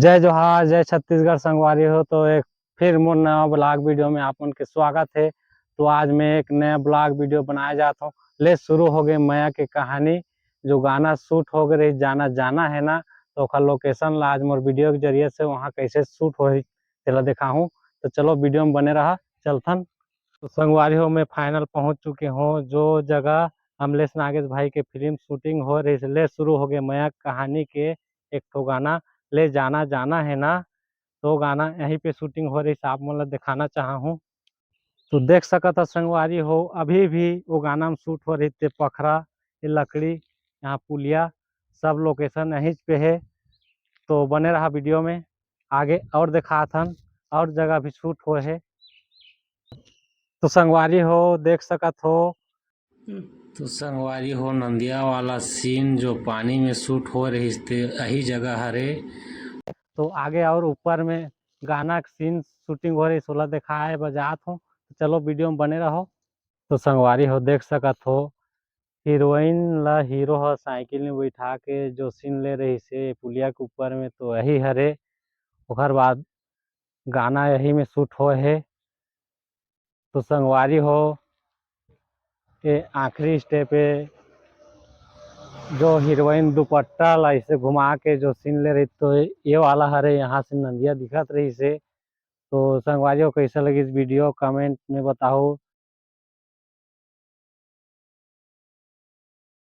जय जोहार, जय छत्तीसगढ़ संगवारी हो। तो एक फिर मोर नया ब्लॉग वीडियो में आप उनके स्वागत है। तो आज मैं एक नया ब्लॉग वीडियो बनाया जाता हूँ। ले शुरू हो गई माया की कहानी। जो गाना शूट हो गई जाना जाना है ना, तो ओकर लोकेशन ला आज मोर वीडियो के जरिए से वहाँ कैसे शूट हो चला दिखा हूँ। तो चलो वीडियो में बने रहा चलथन। तो संगवारी हो मैं फाइनल पहुँच चुके हूँ जो जगह अमलेश नागेश भाई के फिल्म शूटिंग हो रही है। ले शुरू हो गए माया कहानी के एक तो गाना ले जाना जाना है ना, तो गाना यहीं पे शूटिंग हो रही साहब मतलब दिखाना चाहा हूँ। तो देख सका था संगवारी हो अभी भी वो गाना में शूट हो रही थे। पखरा, ये लकड़ी, यहाँ पुलिया, सब लोकेशन यहीं पे है। तो बने रहा वीडियो में, आगे और दिखा था और जगह भी शूट हो है। तो संगवारी हो देख सकत हो। तो संगवारी हो नंदिया वाला सीन जो पानी में शूट हो रही थे यही जगह हरे। तो आगे और ऊपर में गाना सीन शूटिंग हो रही सोलह दिखा है बजात हो। तो चलो वीडियो में बने रहो। तो संगवारी हो देख सकत हो हीरोइन ला हीरो हो साइकिल में बैठा के जो सीन ले रही से पुलिया के ऊपर में, तो यही हरे। ओकर बाद गाना यही में शूट हो है। तो संगवारी हो ये आखिरी स्टेप पे जो हीरोइन दुपट्टा ला इसे घुमा के जो सीन ले रही, तो ये वाला हरे यहाँ से नंदिया दिखत रही से। तो संगवारी को कैसा लगी इस वीडियो कमेंट में बताओ।